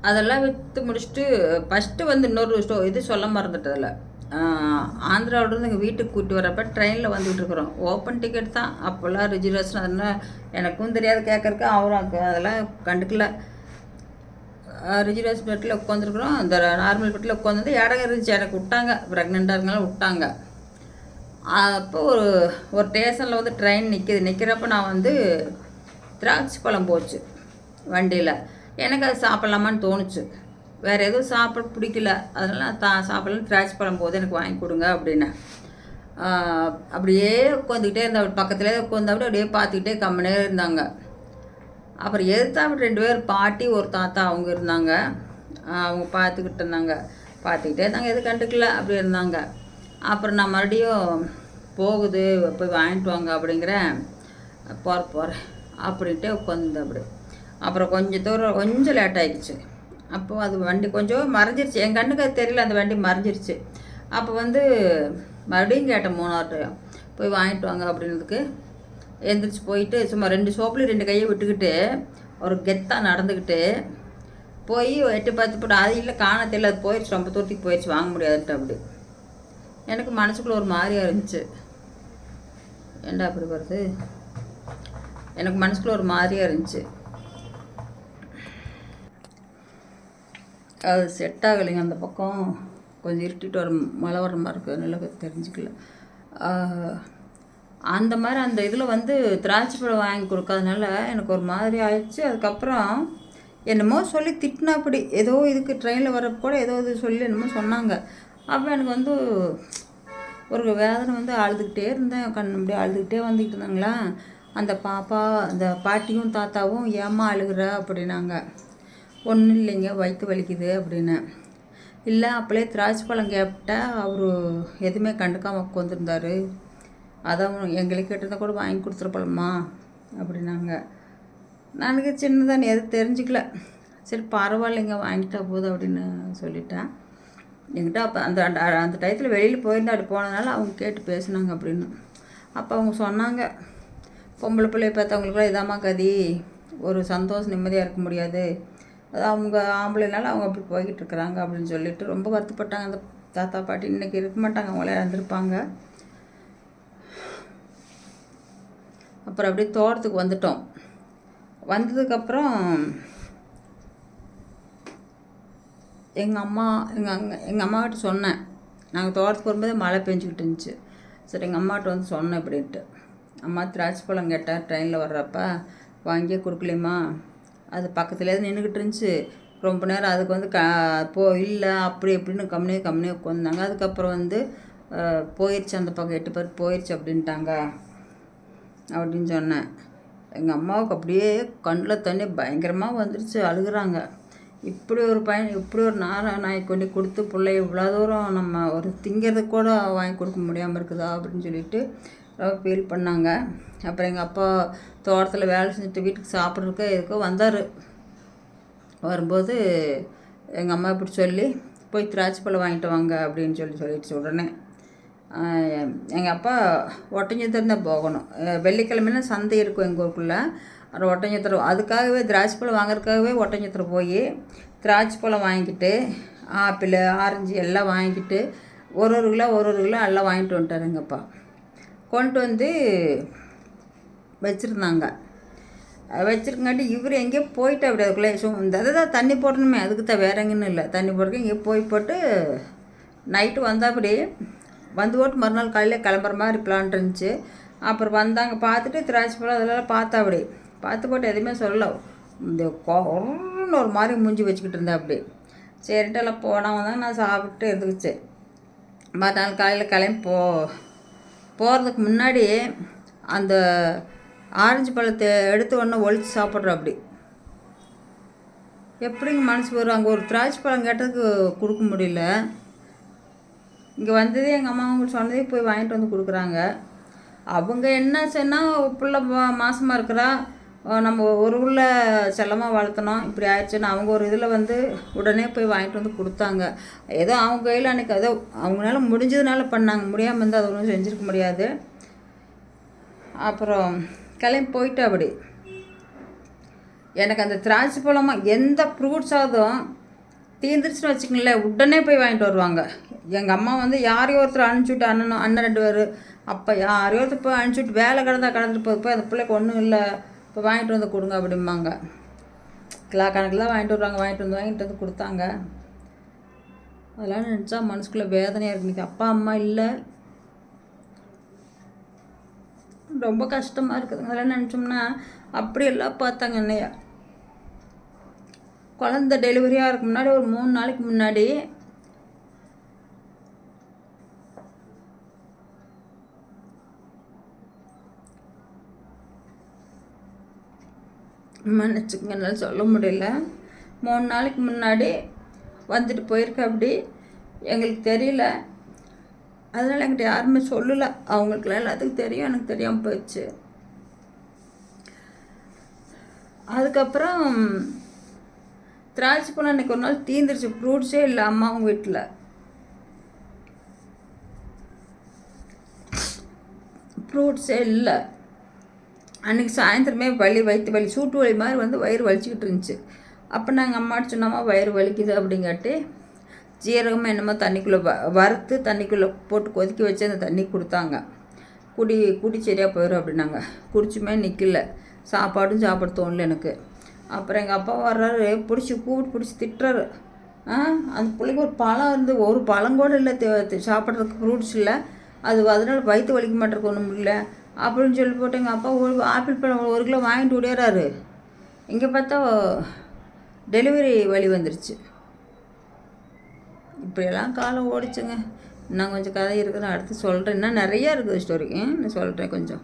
அதெல்லாம் விற்று முடிச்சுட்டு ஃபஸ்ட்டு வந்து இன்னொரு இது சொல்ல மறந்துட்டதில்ல. ஆந்திராவிலேருந்து எங்கள் வீட்டுக்கு கூட்டி வரப்போ ட்ரெயினில் வந்துகிட்டு இருக்கிறோம். ஓப்பன் டிக்கெட் தான் அப்போல்லாம், ரிசர்வேஷன் அதெல்லாம் எனக்கும் தெரியாது, கேட்கறக்கு அவரும் அதெல்லாம் கண்டுக்கல. ரிசர்வேஷன் பெட்டில் உட்காந்துருக்குறோம். அந்த நார்மல் பெட்டில் உட்காந்து இடம் இருந்துச்சு, எனக்கு விட்டாங்க, ப்ரெக்னெண்ட்டாக இருந்தாலும் விட்டாங்க. அப்போ ஒரு ஸ்டேஷனில் வந்து ட்ரெயின் நிற்கிறப்ப நான் வந்து திராட்சை பழம் போச்சு வண்டியில். எனக்கு அது சாப்பிட்லாமான்னு தோணுச்சு. வேறு எதுவும் சாப்பிட பிடிக்கல, அதனால் சாப்பிட்லாம். திராட்சை பழம் போது எனக்கு வாங்கி கொடுங்க அப்படின்னேன். அப்படியே உட்காந்துக்கிட்டே இருந்தால் பக்கத்துலேயே உட்காந்தாப்படி அப்படியே பார்த்துக்கிட்டே கம்முனே இருந்தாங்க. அப்புறம் எதிர்த்தாப்படி 2 பேர் பாட்டி ஒரு தாத்தா அவங்க இருந்தாங்க. அவங்க பார்த்துக்கிட்டே இருந்தாங்க, எது கண்டுக்கல அப்படி இருந்தாங்க. அப்புறம் நான் மறுபடியும் போகுது, போய் வாங்கிட்டு வாங்க அப்படிங்கிறேன். போகிறேன் அப்படின்ட்டு உட்காந்து அப்படி. அப்புறம் கொஞ்சம் தூரம் கொஞ்சம் லேட் ஆகிடுச்சு. அப்போ அது வண்டி கொஞ்சம் மறைஞ்சிருச்சு, என் கண்ணுக்கு அது தெரியல, அந்த வண்டி மறைஞ்சிருச்சு. அப்போ வந்து மறுபடியும் கேட்டேன் 3வது போய் வாங்கிட்டு வாங்க அப்படின்றதுக்கு. எந்திரிச்சு போயிட்டு சும்மா 2 சோப்புலையும் 2 கையை விட்டுக்கிட்டு ஒரு கெத்தாக நடந்துக்கிட்டு போய் எட்டு பார்த்து போட்டு அது இல்லை காண தெரியல, அது போயிடுச்சு, ரொம்ப தூரத்துக்கு போயிடுச்சு, வாங்க முடியாதுன்ட்டு. அப்படி எனக்கு மனசுக்குள்ளே ஒரு மாதிரியாக இருந்துச்சு. ஏண்டா அப்படி வருது, எனக்கு மனசுக்குள்ளே ஒரு மாதிரியாக இருந்துச்சு. அது செட் ஆகலைங்க. அந்த பக்கம் கொஞ்சம் இருட்டிட்டு வர மழை வர மாதிரி இருக்குது, நல்லா தெரிஞ்சுக்கல. அந்த மாதிரி அந்த இதில் வந்து திராட்சை பழம் வாங்கி கொடுக்காதனால எனக்கு ஒரு மாதிரி ஆயிடுச்சு. அதுக்கப்புறம் என்னமோ சொல்லி திட்டினாப்படி, ஏதோ இதுக்கு ட்ரெயினில் வரப்போ கூட ஏதோ இது சொல்லி என்னமோ சொன்னாங்க. அப்போ எனக்கு வந்து ஒரு வேதனை வந்து அழுதுகிட்டே இருந்தேன், அப்படியே அழுதுகிட்டே வந்துக்கிட்டு இருந்தாங்களா. அந்த அந்த பாட்டியும் தாத்தாவும் ஏம்மா அழுகிற அப்படின்னாங்க. ஒன்றும் இல்லைங்க, வயிற்று வலிக்குது அப்படின்னு. இல்லை அப்போலே திராட்சை பழம் கேட்டால் அவர் எதுவுமே கண்டுக்காமல் உட்காந்துருந்தார், அதான் எங்களுக்கு கேட்டிருந்தா கூட வாங்கி கொடுத்துருப்பலம்மா அப்படின்னாங்க. எனக்கு சின்னதானே எதுவும் தெரிஞ்சுக்கல, சரி பரவாயில்லைங்க வாங்கிட்டா போதும் அப்படின்னு சொல்லிட்டேன். என்கிட்ட அப்போ அந்த அந்த டயத்தில் வெளியில் போயிருந்தா அப்படி போனதுனால அவங்க கேட்டு பேசுனாங்க அப்படின்னு. அப்போ அவங்க சொன்னாங்க, பொம்பளை பிள்ளைய பார்த்தவங்களுக்குலாம் இதாம்மா கதி, ஒரு சந்தோஷம் நிம்மதியாக இருக்க முடியாது, அது அவங்க ஆம்பளைனால அவங்க அப்படி போய்கிட்டு இருக்கிறாங்க அப்படின்னு சொல்லிட்டு ரொம்ப வருத்தப்பட்டாங்க. அந்த தாத்தா பாட்டி இன்றைக்கி இருக்க மாட்டாங்க, அவங்களே இறந்துருப்பாங்க. அப்புறம் அப்படியே தோட்டத்துக்கு வந்துட்டோம். வந்ததுக்கப்புறம் எங்கள் அம்மாக்கிட்ட சொன்னேன். நாங்கள் தோட்டத்துக்கு வரும்போது மழை பெஞ்சிக்கிட்டு இருந்துச்சு. சரி எங்கள் அம்மாட்ட வந்து சொன்னேன் இப்படின்ட்டு. அம்மா திராட்சை பழம் கேட்டால் ட்ரெயினில் வர்றப்ப வாங்கியே கொடுக்கலைம்மா, அது பக்கத்துலேயே நின்றுக்கிட்டு இருந்துச்சு ரொம்ப நேரம், அதுக்கு வந்து இல்லை அப்படி எப்படின்னு கம்முனே உட்காந்தாங்க. அதுக்கப்புறம் வந்து போயிடுச்சு, அந்த பக்கம் 8 பேர் போயிடுச்சு அப்படின்ட்டாங்க அப்படின்னு சொன்னேன். எங்கள் அம்மாவுக்கு அப்படியே கண்ணில் தண்ணி பயங்கரமாக வந்துடுச்சு, அழுகுறாங்க. இப்படி ஒரு பையன், இப்படி ஒரு நாய் கொண்டு கொடுத்து பிள்ளை இவ்வளோ தூரம் நம்ம ஒரு திங்கிறதுக்கு கூட வாங்கி கொடுக்க முடியாமல் இருக்குதா அப்படின்னு சொல்லிட்டு ரொம்ப ஃபீல் பண்ணாங்க. அப்புறம் எங்கள் அப்பா தோட்டத்தில் வேலை செஞ்சுட்டு வீட்டுக்கு சாப்பிட்றதுக்கு எதுக்கோ வந்தார். வரும்போது எங்கள் அம்மா இப்படி சொல்லி போய் திராட்சை பழம் வாங்கிட்டு வாங்க அப்படின்னு சொல்லிடுச்சு. உடனே எங்கள் அப்பா ஒட்டஞ்சத்திரம் தான் போகணும். வெள்ளிக்கிழமைனா சந்தை இருக்கும் எங்கள் ஊருக்குள்ளே, அந்த ஒட்டஞ்சத்திரம், அதுக்காகவே திராட்சை பழம் வாங்குறதுக்காகவே ஒட்டஞ்சத்திரம் போய் திராட்சை பழம் வாங்கிக்கிட்டு ஆப்பிள் ஆரஞ்சு எல்லாம் வாங்கிக்கிட்டு ஒரு கிலோ எல்லாம் வாங்கிட்டு வந்துட்டார் எங்கள் அப்பா. கொண்டு வந்து வச்சுருந்தாங்க. வச்சுருக்காட்டி இவர் எங்கேயோ போயிட்டு அப்படி அதுக்குள்ளே இந்த தான் தண்ணி போடணுமே, அதுக்கு தான் வேற எங்கேன்னு இல்லை, தண்ணி போடுறதுக்கு எங்கேயோ போட்டு நைட்டு வந்தாப்படி வந்து போட்டு மறுநாள் காலையில் கிளம்புற மாதிரி பிளான் இருந்துச்சு. அப்புறம் வந்தாங்க, பார்த்துட்டு திராட்சை பழம் அதெல்லாம் பார்த்து போட்டு எதுவுமே சொல்லலை. இந்த ஒரு மாதிரி மூஞ்சி வச்சுக்கிட்டு இருந்தேன் அப்படி. சரிட்டு எல்லாம் போனால் வந்தாங்க, நான் சாப்பிட்டு இருந்துச்சு. மறுநாள் காலையில் கிளம்பி போகிறதுக்கு முன்னாடி அந்த ஆரஞ்சு பழத்தை எடுத்து ஒன்று ஒழிச்சு சாப்பிட்றோம். அப்படி எப்படிங்க மனசு வரும், அங்கே ஒரு திராட்சை பழம் கேட்டதுக்கு கொடுக்க முடியல. இங்கே வந்ததே எங்கள் அம்மா அவங்களுக்கு சொன்னதே போய் வாங்கிட்டு வந்து கொடுக்குறாங்க. அவங்க என்ன சொன்னால் பிள்ளை மாசமாக இருக்கிறா, நம்ம ஒரு உள்ள செல்லமாக வளர்த்தணும், இப்படி ஆயிடுச்சுன்னு அவங்க ஒரு இதில் வந்து உடனே போய் வாங்கிட்டு வந்து கொடுத்தாங்க. ஏதோ அவங்க கையில் அன்றைக்கி ஏதோ அவங்களால முடிஞ்சதுனால பண்ணாங்க, முடியாமல் இருந்தால் அது ஒன்றும் செஞ்சுருக்க முடியாது. அப்புறம் கிளம்பி போயிட்டு அப்படி எனக்கு அந்த திராட்சை பழமாக எந்த ஃப்ரூட்ஸாவதும் தீர்ந்துருச்சுன்னு வச்சுக்கோங்களேன், உடனே போய் வாங்கிட்டு வருவாங்க. எங்கள் அம்மா வந்து யாரையோ ஒருத்தர் அனுப்பிச்சுட்டு அண்ணன் 2 பேர், அப்போ யாரையோ ஒருத்தர் போய் அனுப்பிச்சுட்டு வேலை கடந்துட்டு போய் அந்த பிள்ளைக்கு ஒன்றும் இல்லை, இப்போ வாங்கிட்டு வந்து கொடுங்க அப்படிம்பாங்க. கிலோ கணக்கில் தான் வாங்கிட்டு வந்து கொடுத்தாங்க. அதெல்லாம் நினச்சா மனசுக்குள்ளே வேதனையாக இருக்கு. இன்றைக்கி அப்பா அம்மா இல்லை, ரொம்ப கஷ்டமாக இருக்குது. அதெல்லாம் நினச்சோம்னா அப்படியெல்லாம் பார்த்தாங்க என்னையா. குழந்த டெலிவரியாக இருக்கு முன்னாடி ஒரு 3 நாளைக்கு முன்னாடி மன்னிச்சுக்கங்க, என்னால் சொல்ல முடியல. 3 நாளைக்கு முன்னாடி வந்துட்டு போயிருக்க. அப்படி எங்களுக்கு தெரியல, அதனால் என்கிட்ட யாருமே சொல்லலை. அவங்களுக்குலாம் எல்லாத்துக்கும் தெரியும், எனக்கு தெரியாமல் போயிடுச்சு. அதுக்கப்புறம் திராட்சை பழம் அன்றைக்கி ஒரு நாள் தீந்துருச்சு, ஃப்ரூட்ஸே இல்லை அம்மாவும் வீட்டில். ஃப்ரூட்ஸே இல்லை. அன்றைக்கி சாயந்தரமே வயிற்று வலி, சூட்டு வலி மாதிரி வந்து வயிறு வலிச்சிக்கிட்டு இருந்துச்சு. அப்போ நாங்கள் அம்மாட்ட சொன்னோமா வயிறு வலிக்குது அப்படிங்காட்டி ஜீரகமாக என்னமோ தண்ணிக்குள்ளே வறுத்து தண்ணிக்குள்ளே போட்டு கொதிக்க வச்சு அந்த தண்ணி கொடுத்தாங்க. குடி சரியாக போயிடும் அப்படின்னாங்க. குடிச்சுமே நிற்கல, சாப்பாடு தோணல எனக்கு. அப்புறம் எங்கள் அப்பா வர்றாரு, பிடிச்சி திட்டுறாரு. அந்த பிள்ளைக்கு ஒரு பழம் இருந்து, ஒரு பழம் கூட இல்லை சாப்பிட்றதுக்கு, ஃப்ரூட்ஸ் இல்லை, அதனால் வயிற்று வலிக்க மாட்டேருக்கு ஒன்றும் இல்லை அப்படின்னு சொல்லி போட்டு எங்கள் அப்பா ஆப்பிள் பழம் 1 கிலோ வாங்கிட்டு ஓடியாராரு. இங்கே பார்த்தா டெலிவரி வலி வந்துருச்சு. இப்படியெல்லாம் காலம் ஓடிச்சுங்க. இன்னும் கொஞ்சம் கதை இருக்குது, நான் அடுத்து சொல்கிறேன். இன்னும் நிறையா இருக்குது ஸ்டோரி, நான் சொல்கிறேன் கொஞ்சம்.